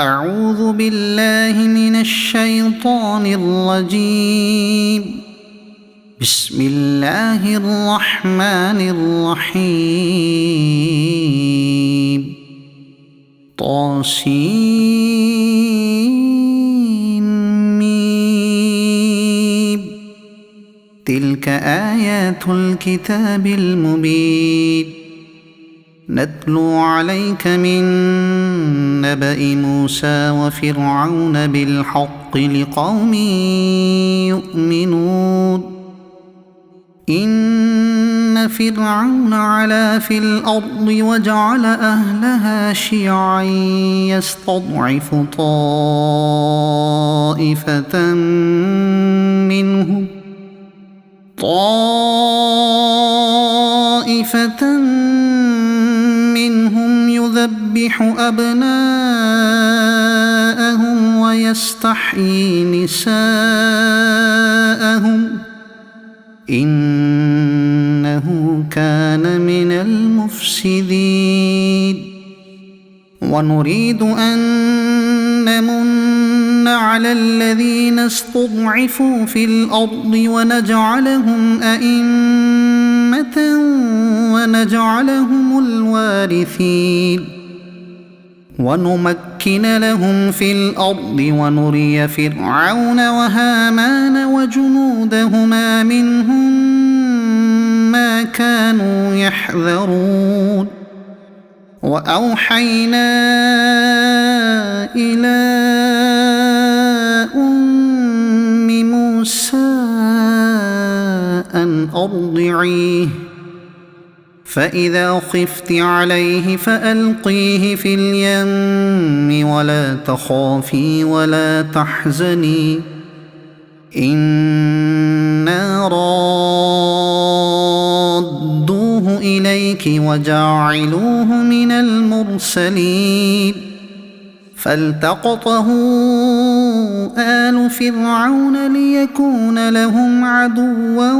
أعوذ بالله من الشيطان الرجيم. بسم الله الرحمن الرحيم. طاسيم. تلك آيات الكتاب المبين. نتلو عليك من نبأ موسى وفرعون بالحق لقوم يؤمنون. إن فرعون علا في الأرض وجعل أهلها شيعا يستضعف طائفة منهم يذبح أبناءهم ويستحيي نساءهم إنه كان من المفسدين. ونريد أن نمن على الذين استضعفوا في الأرض ونجعلهم أئمة ونجعلهم الوارثين. ونمكن لهم في الأرض ونري فرعون وهامان وجنودهما منهم ما كانوا يحذرون. وأوحينا إلى أم موسى أن أرضعيه فإذا خفت عليه فألقيه في اليم ولا تخافي ولا تحزني إنا رادوه إليك وجاعلوه من المرسلين. فالتقطه آل فرعون ليكون لهم عدوا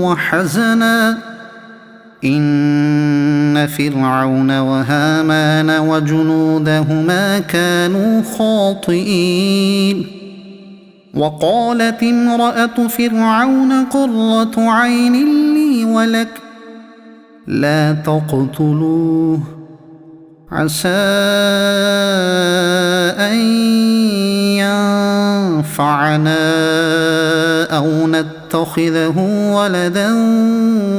وحزنا إن فرعون وهامان وجنودهما كانوا خاطئين. وقالت امرأة فرعون قرة عين لي ولك لا تقتلوه عسى أن ينفعنا أو نتخذه ولدا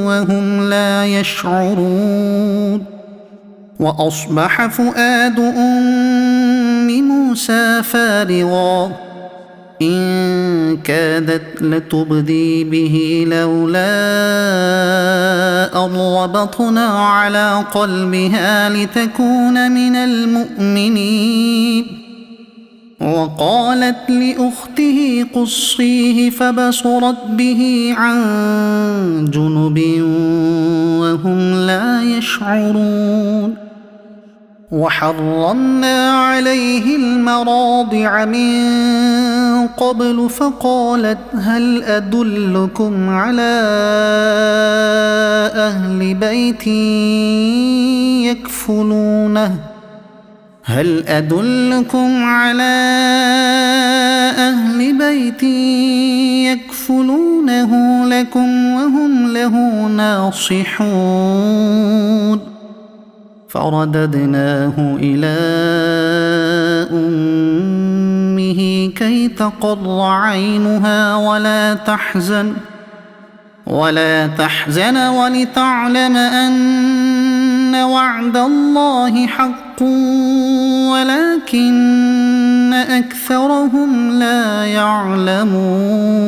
وهم لا يشعرون. وأصبح فؤاد أم موسى فارغا إن كادت لتبدي به لولا أن ربطنا على قلبها لتكون من المؤمنين. وقالت لأخته قصيه فبصرت به عن جنب وهم لا يشعرون. وحرمنا عليه المراضع من قبل فقالت هل أدلكم على أهل بيت يكفلونه لكم وهم له ناصحون. فرددناه إلى أمه كي تقر عينها ولا تحزن ولتعلم أن وعد الله حق ولكن أكثرهم لا يعلمون.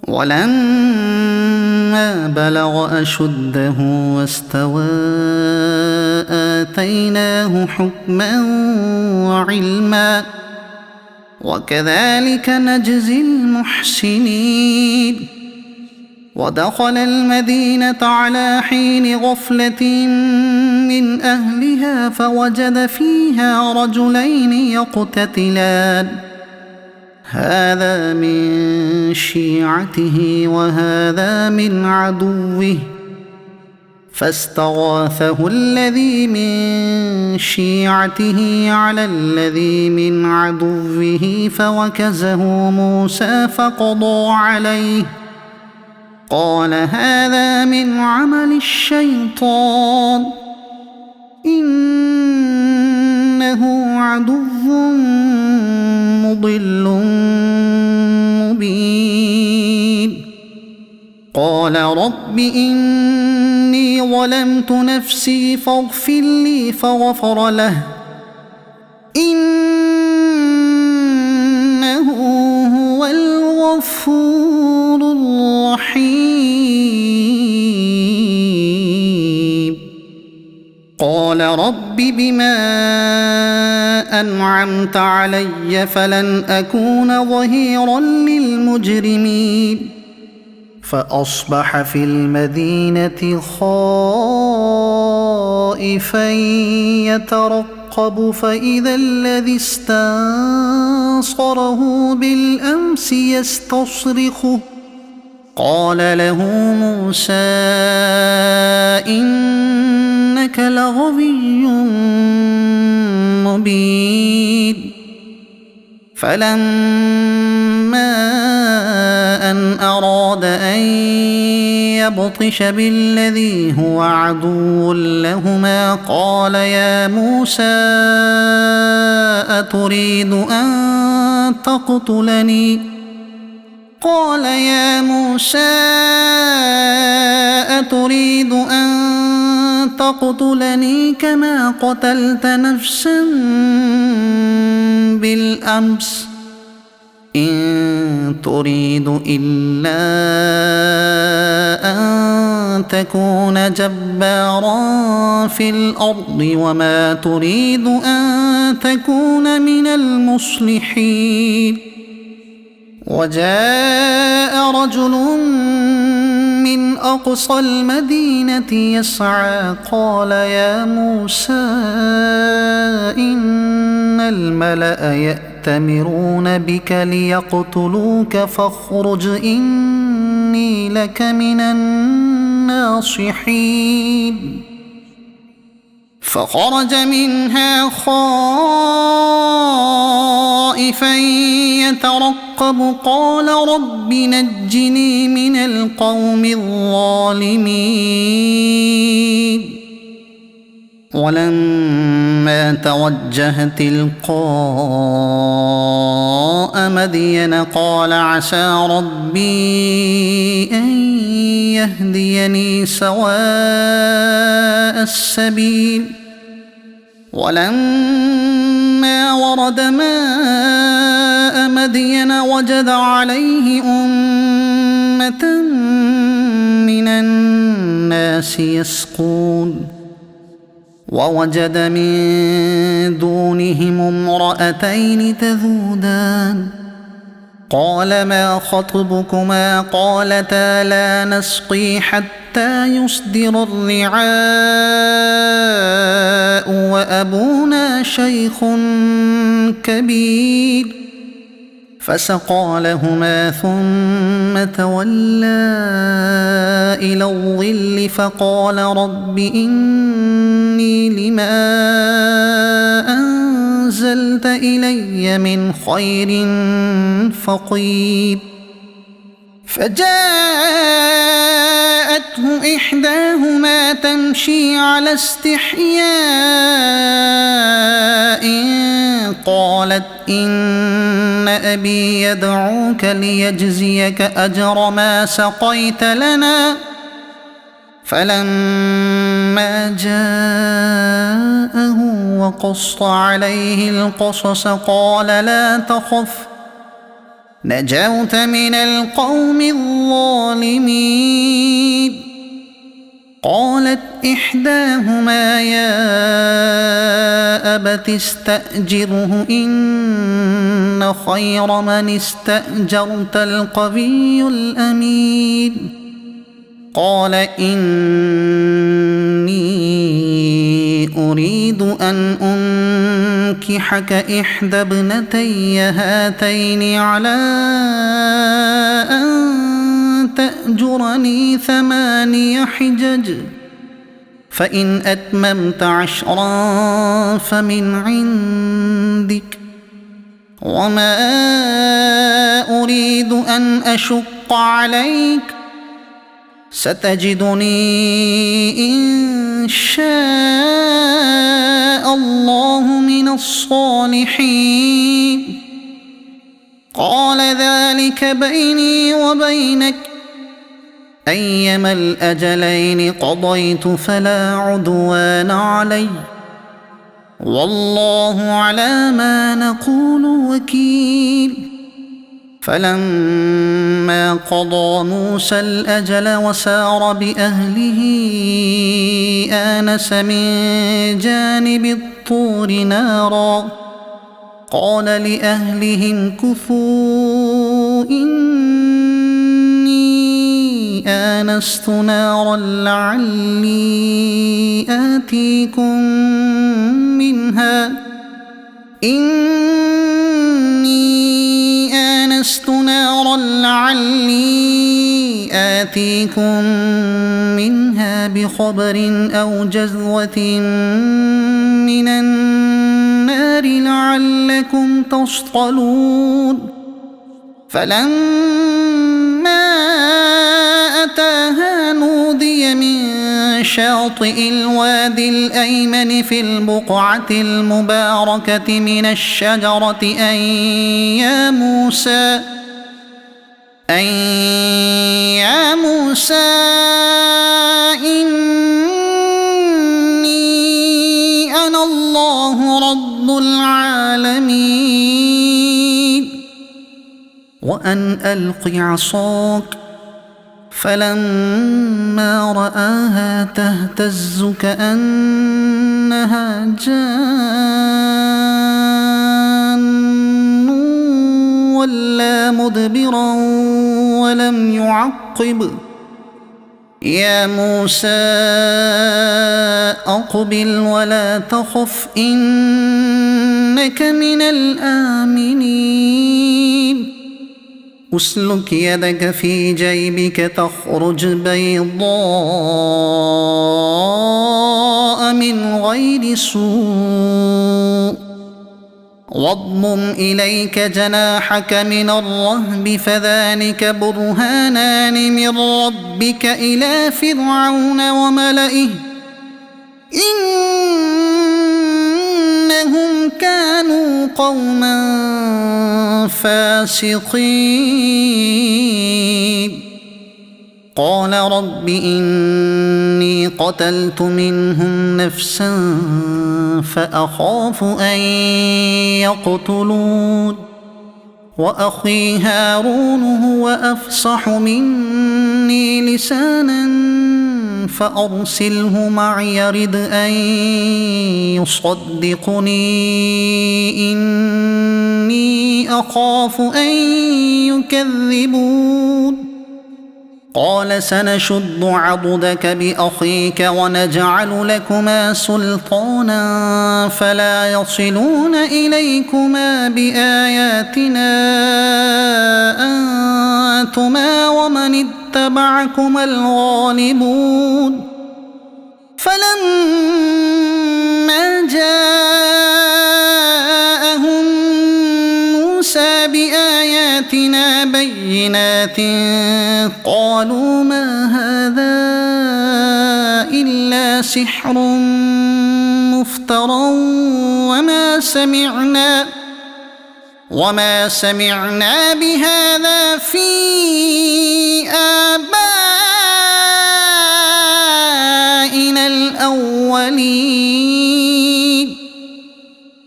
ولما بلغ أشده واستوى آتيناه حكما وعلما وكذلك نجزي المحسنين. ودخل المدينة على حين غفلة من أهلها فوجد فيها رجلين يقتتلان هذا من شيعته وهذا من عدوه فاستغاثه الذي من شيعته على الذي من عدوه فوكزه موسى فقضى عليه قال هذا من عمل الشيطان إنه عدو مضل مبين قال رب إني ظلمت نفسي فاغفر لي فغفر له إنه هو الغفور الرحيم قال رب بما أنعمت علي فلن أكون ظهيرا للمجرمين فأصبح في المدينة خائفا يترقب فإذا الذي استنصره بالأمس يستصرخه قال له موسى إنك لغوي مبين فلما أن أراد أن يبطش بالذي هو عدو لهما قال يا موسى أتريد أن تقتلني قال يا موسى أتريد أن تقتلني كما قتلت نفسا بالأمس إن تريد إلا أن تكون جبارا في الأرض وما تريد أن تكون من المصلحين وجاء رجل من أقصى المدينة يسعى قال يا موسى إن الملأ يأتمرون بك ليقتلوك فاخرج إني لك من الناصحين فخرج منها خائفا يترقب قال رب نجني من القوم الظالمين ولما توجه تلقاء مدين قال عسى ربي أن يهديني سواء السبيل ولما ورد ماء مدين وجد عليه أمة من الناس يسقون ووجد من دونهم امرأتين تذودان قال ما خطبكما قالتا لا نسقي حتى يصدر الرعاء وأبونا شيخ كبير فسقى لهما ثم تولى إلى الظل فقال رب إني لما أنزلت إلي من خير فقير فجاءته إحداهما تمشي على استحياء قالت إن أبي يدعوك ليجزيك أجر ما سقيت لنا فلما جاءه وقص عليه القصص قال لا تخف نجوت من القوم الظالمين قالت إحداهما يا أبت استأجره إن خير من استأجرت القوي الأمين قال إني أريد أن أنكحك إحدى ابنتي هاتين على أن تأجرني 8 حجج فإن أتممت 10 فمن عندك وما أريد أن أشق عليك ستجدني إن شاء الله من الصالحين قال ذلك بيني وبينك أيما الأجلين قضيت فلا عدوان علي والله على ما نقول وكيل فلما قضى موسى الأجل وسار بأهله آنس من جانب الطور نارا قال لأهلهم كثوا إني آنست نارا لعلي آتيكم منها بخبر أو جذوة من النار لعلكم تصطلون فلما أتاها نودي من شاطئ الوادي الأيمن في البقعة المباركة من الشجرة أن يا موسى إني أنا الله رب العالمين وأن ألق عصاك فلما رآها تهتز كأنها جان ولا مدبرا ولم يعقب يا موسى أقبل ولا تخف إنك من الآمنين أسلك يدك في جيبك تخرج بيضاء من غير سوء واضمم إليك جناحك من الرهب فذلك برهانان من ربك إلى فرعون وملئه إنهم كانوا قوما فاسقين قال رب إني قتلت منهم نفسا فأخاف أن يقتلون وأخي هارون هو أفصح مني لسانا فأرسله معي يرد أن يصدقني إني أخاف أن يكذبون قال سنشد عضدك بأخيك ونجعل لكما سلطانا فلا يصلون إليكما بآياتنا أنتما ومن اتبعكما الغالبون فلما جاءهم موسى بآياتنا بينات قالوا ما هذا إلا سحر مفترى وما سمعنا بهذا في آبائنا الأولين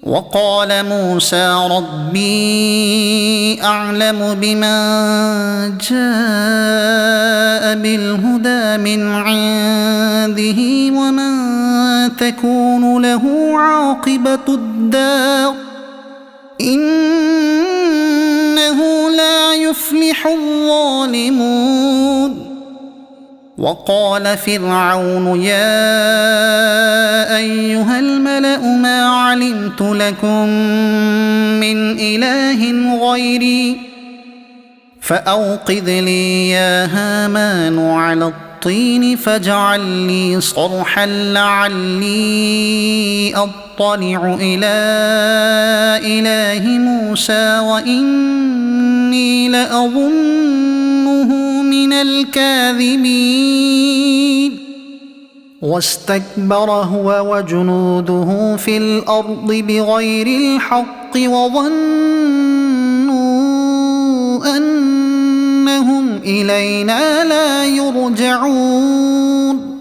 وقال موسى ربي أعلم بمن جاء بالهدى من عنده ومن تكون له عاقبة الدار إنه لا يفلح الظالمون وقال فرعون يا أيها الملأ ما علمت لكم من إله غيري فأوقذ لي يا هامان على الطين الطين فاجعل لي صرحا لعلي أطلع إلى إله موسى وإني لأظنه من الكاذبين واستكبر هو وجنوده في الأرض بغير الحق وظنوا أنهم إلينا لا يرجعون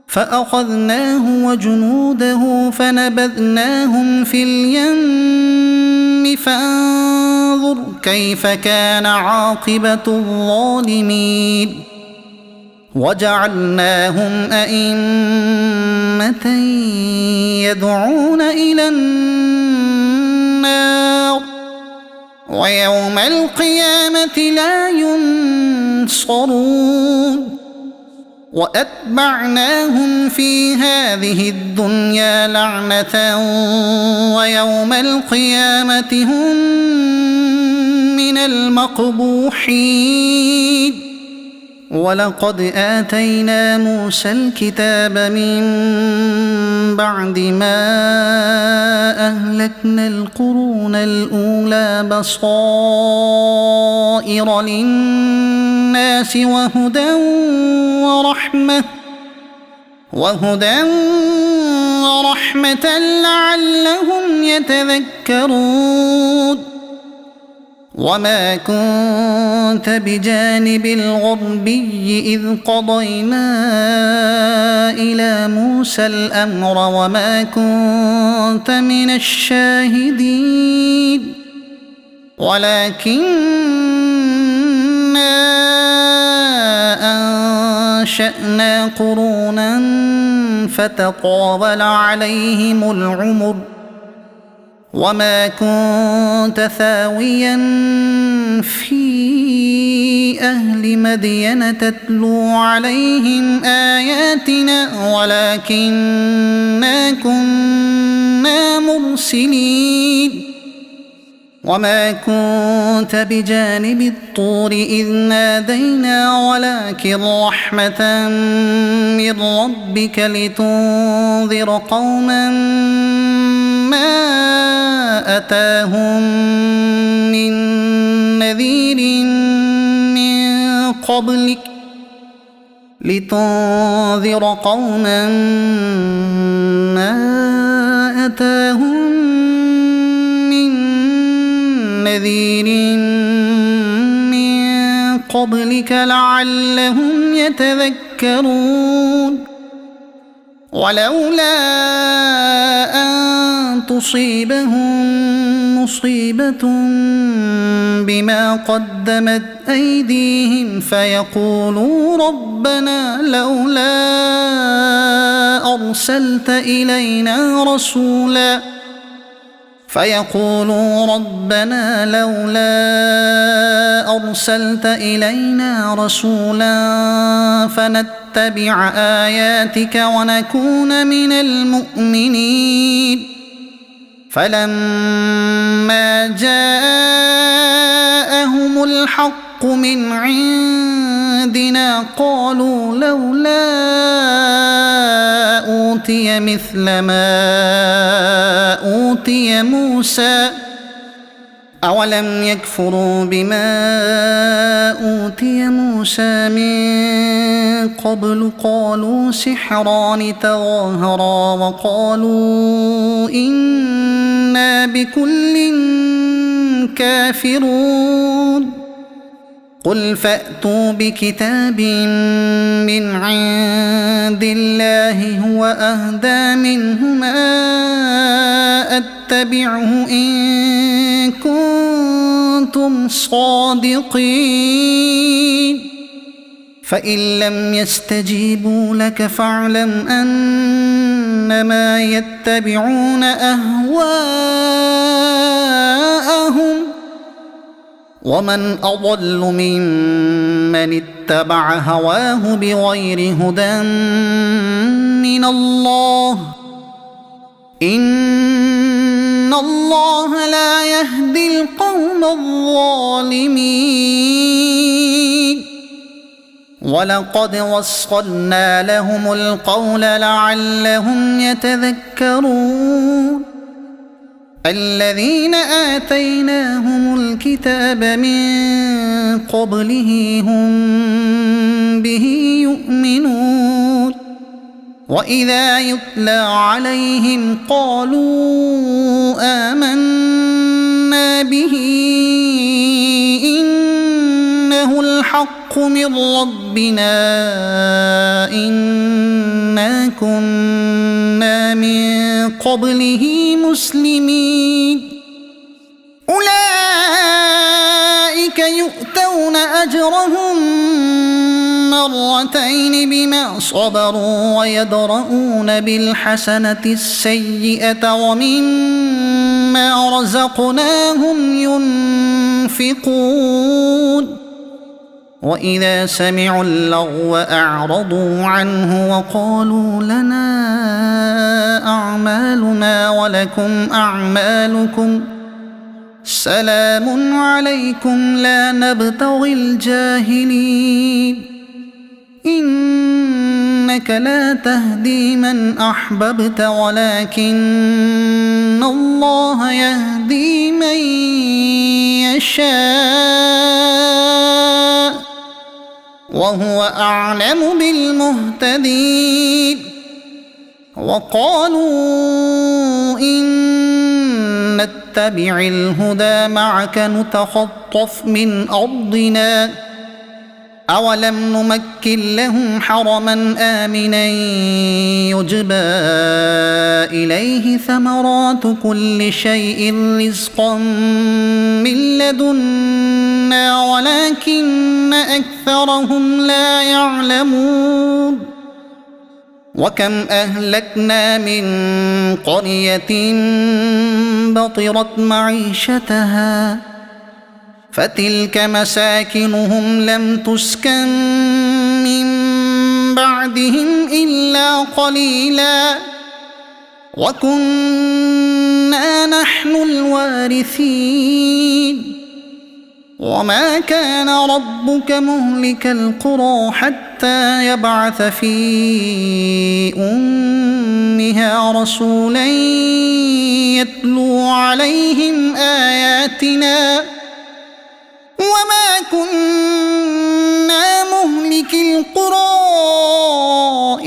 فأخذناه وجنوده فنبذناهم في اليم فانظر كيف كان عاقبة الظالمين وجعلناهم أئمة يدعون إلى النار ويوم القيامة لا ينصرون وأتبعناهم في هذه الدنيا لعنة ويوم القيامة هم من المقبوحين ولقد آتينا موسى الكتاب من بعد ما أهلكنا القرون الأولى بصائر للناس وهدى ورحمة لعلهم يتذكرون وما كنت بجانب الغربي إذ قضينا إلى موسى الأمر وما كنت من الشاهدين ولكننا أنشأنا قرونا فتطاول عليهم العمر وما كنت ثاويا في أهل مدين تتلو عليهم آياتنا ولكننا كنا مرسلين وما كنت بجانب الطور إذ نادينا ولكن رحمة من ربك لتنذر قوما ما أتاهم من نذير من قبلك لعلهم يتذكرون ولولا أن تصيبهم مصيبة بما قدمت أيديهم فيقولوا ربنا لولا أرسلت إلينا رسولا فنتبع آياتك ونكون من المؤمنين فلما جاءهم الحق من عندنا قالوا لولا أوتي مثل ما أوتي موسى أولم يكفروا بما أوتي موسى من قبل قالوا سحران تظاهرا وقالوا إنا بكل كافرون قل فأتوا بكتاب من عند الله هو أهدى منهما أتبعه إن كنتم صادقين فإن لم يستجيبوا لك فاعلم أنما يتبعون أهواءهم ومن أضل ممن اتبع هواه بغير هدى من الله إن الله لا يهدي القوم الظالمين ولقد وصلنا لهم القول لعلهم يتذكرون الذين آتيناهم الكتاب من قبله هم به يؤمنون وإذا يتلى عليهم قالوا آمنا به إنه الحق من ربنا إنا كنا من قبله مسلمين أولئك يؤتون أجرهم مرتين بما صبروا ويدرؤون بالحسنة السيئة ومما رزقناهم ينفقون وإذا سمعوا اللغو أعرضوا عنه وقالوا لنا أعمالنا ولكم أعمالكم سلام عليكم لا نبتغي الجاهلين إنك لا تهدي من أحببت ولكن الله يهدي من يشاء وهو أعلم بالمهتدين وقالوا إن نتبع الهدى معك نتخطف من أرضنا أولم نمكن لهم حرما آمنا يجبى إليه ثمرات كل شيء رزقا من لدنا ولكن أكثرهم لا يعلمون وكم أهلكنا من قرية بطرت معيشتها فتلك مساكنهم لم تسكن من بعدهم إلا قليلا وكنا نحن الوارثين وما كان ربك مهلك القرى حتى يبعث في أمها رسولا يتلو عليهم آياتنا وما كنا مهلك القرى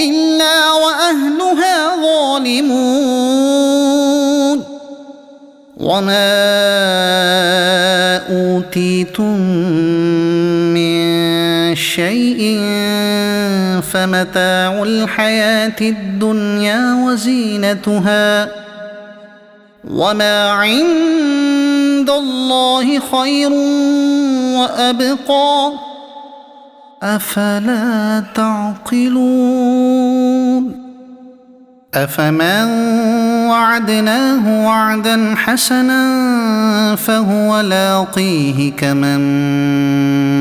إلا وأهلها ظالمون وما أوتيتم من شيء فمتاع الحياة الدنيا وزينتها وما عند الله خير وأبقى أفلا تعقلون أفمن وعدناه وعدا حسنا فهو لاقيه كمن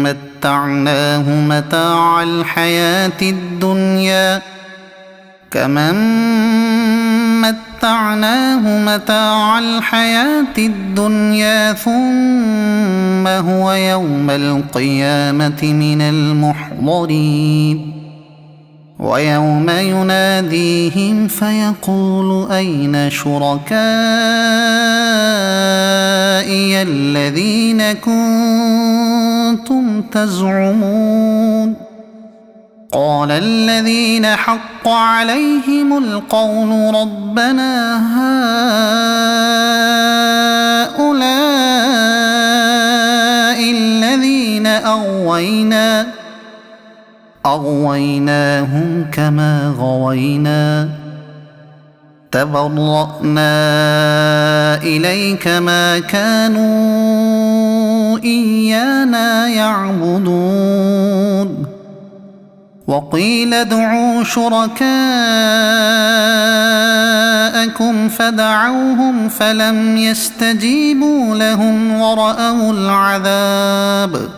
متعناه متاع الحياة الدنيا ثم هو يوم القيامة من المحضرين ويوم يناديهم فيقول أين شركائي الذين كنتم تزعمون قال الذين حق عليهم القول ربنا هؤلاء الذين أغويناهم كما غوينا تبرأنا إليك ما كانوا إيانا يعبدون وقيل ادعوا شركاءكم فدعوهم فلم يستجيبوا لهم ورأوا العذاب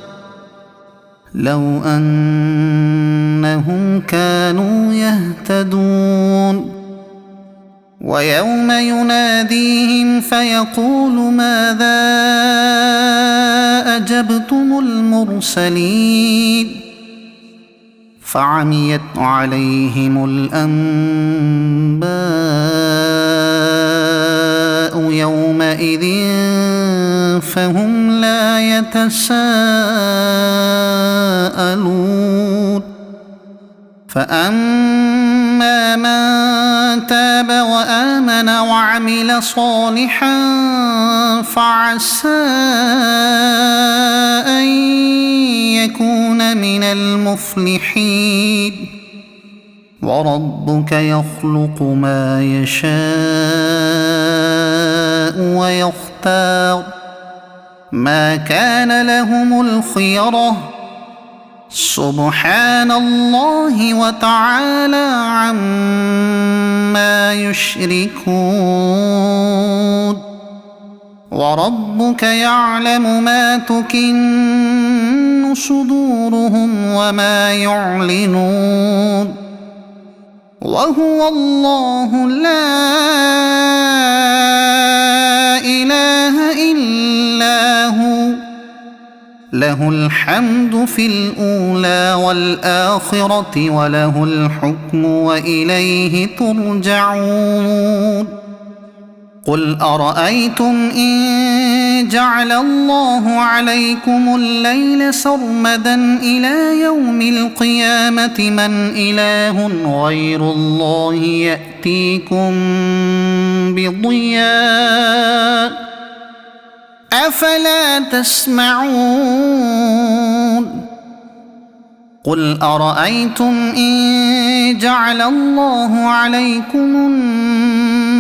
لو أنهم كانوا يهتدون ويوم يناديهم فيقول ماذا أجبتم المرسلين فعميت عليهم الأنباء يومئذ فهم لا يتساءلون فأما من تاب وآمن وعمل صالحا فعسى أن يكون من المفلحين وربك يخلق ما يشاء ويختار ما كان لهم الخيرة سبحان الله وتعالى عما يشركون وربك يعلم ما تكن صدورهم وما يعلنون وهو الله لا إله إلا هو له الحمد في الأولى والآخرة وله الحكم وإليه ترجعون قل أرأيتم إن جعل الله عليكم الليل سرمدا إلى يوم القيامة من إله غير الله يأتيكم بضياء أفلا تسمعون قل أرأيتم إن جعل الله عليكم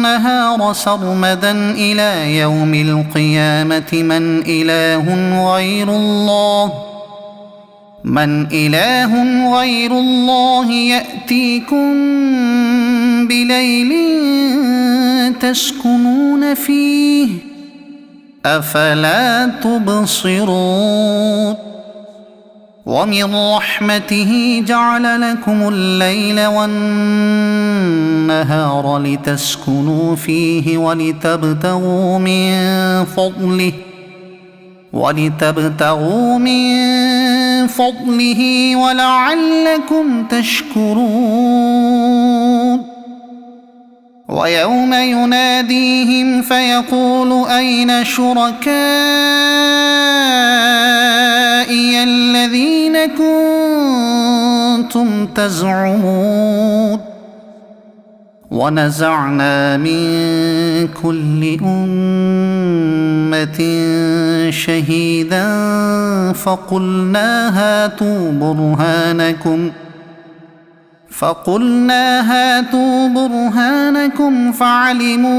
النهار سرمدا إلى يوم القيامة من إله غير الله يأتيكم بليل تسكنون فيه أفلا تبصرون ومن رحمته جعل لكم الليل والنهار لتسكنوا فيه ولتبتغوا من فضله ولعلكم تشكرون ويوم يناديهم فيقول أين شركائي الذين كنتم تزعمون ونزعنا من كل أمة شهيدا فقلنا هاتوا برهانكم فعلموا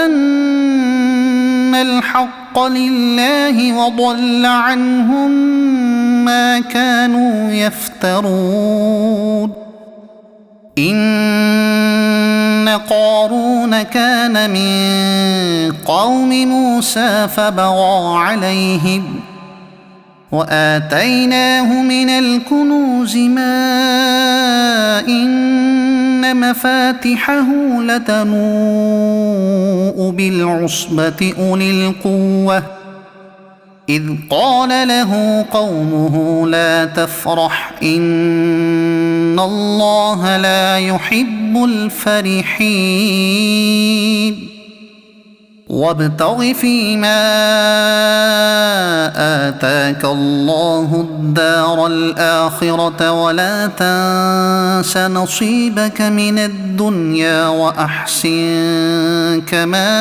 أن الحق لله وضل عنهم ما كانوا يفترون إن قارون كان من قوم موسى فبغى عليهم وآتيناه من الكنوز ما إن مفاتحه لتنوء بالعصبة أولي القوة إذ قال له قومه لا تفرح إن الله لا يحب الفرحين وابتغ فيما آتاك الله الدار الآخرة ولا تنس نصيبك من الدنيا وأحسن كما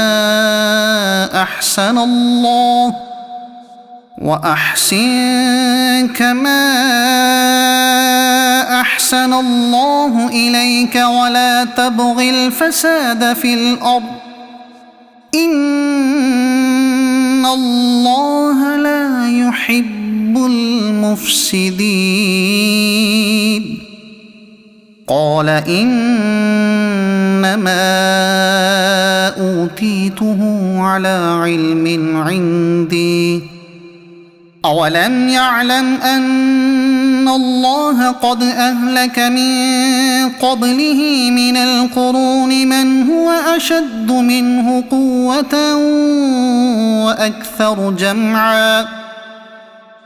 أحسن الله إليك ولا تبغ الفساد في الأرض إن الله لا يحب المفسدين قال إنما أوتيته على علم عندي أولم يعلم أن الله قد أهلك من قبله من القرون من هو أشد منه قوة وأكثر جمعا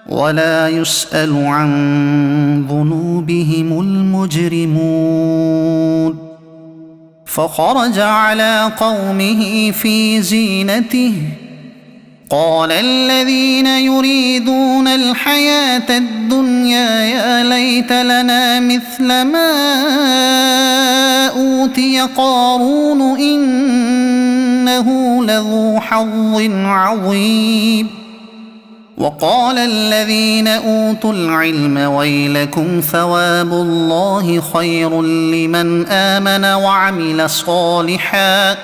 ولا يسأل عن ذنوبهم المجرمون فخرج على قومه في زينته قال الذين يريدون الحياة الدنيا يا ليت لنا مثل ما أوتي قارون إنه لذو حظ عظيم وقال الذين أوتوا العلم ويلكم ثواب الله خير لمن آمن وعمل صالحا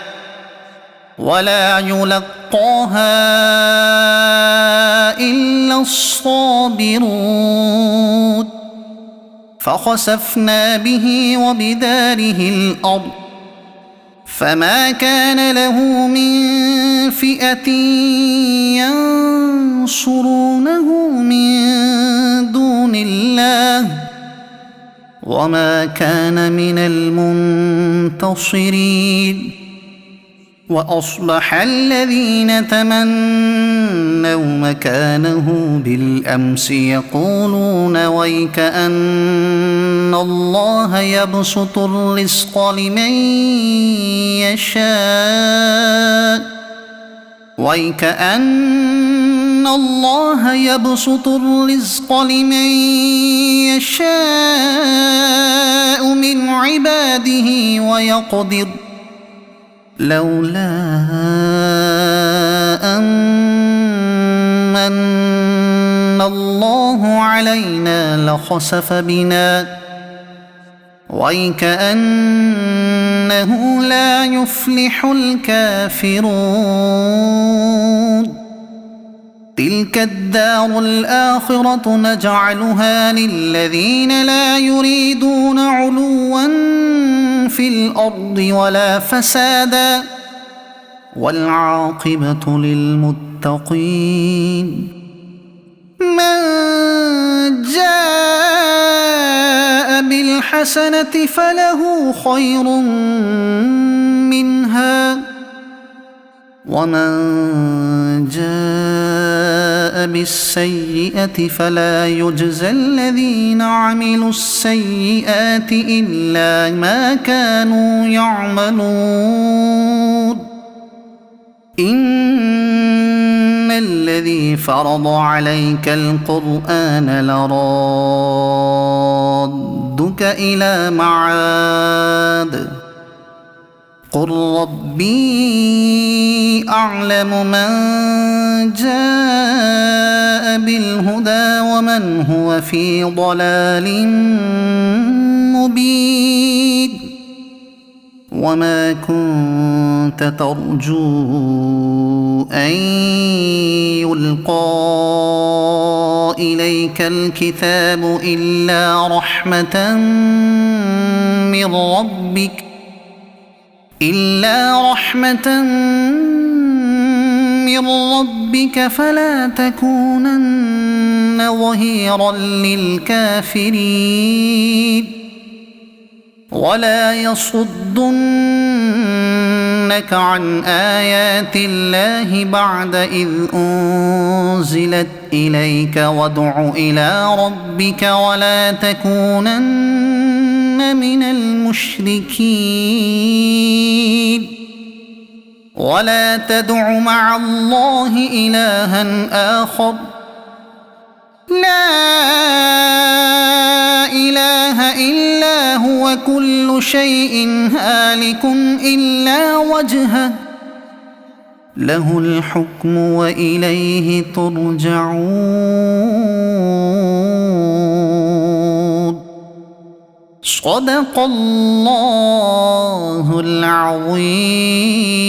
ولا يلقاها إلا الصابرون فخسفنا به وبداره الأرض فما كان له من فئة ينصرونه من دون الله وما كان من المنتصرين وأصبح الذين تمنوا مكانه بالأمس يقولون ويك أن الله يبسط الرزق لمن يشاء من عباده ويقدر لولا أن الله علينا لخسف بنا ويكأنه لا يفلح الكافرون تلك الدار الآخرة نجعلها للذين لا يريدون علوا في الأرض ولا فسادا والعاقبة للمتقين من جاء بالحسنة فله خير منها ومن جاء بالسيئة فلا يجزى الذين عملوا السيئات إلا ما كانوا يعملون إن الذي فرض عليك القرآن لرادك إلى معاد قل ربي أعلم من جاء بالهدى ومن هو في ضلال مبين وما كنت ترجو أن يلقى إليك الكتاب إلا رحمة من ربك فلا تكونن ظهيرا للكافرين ولا يصدنك عن آيات الله بعد إذ أنزلت إليك وادع إلى ربك ولا تكونن من المشركين ولا تدع مع الله إلها آخر لا إله إلا هو كل شيء هالك إلا وجهه له الحكم وإليه ترجعون صدق الله العظيم.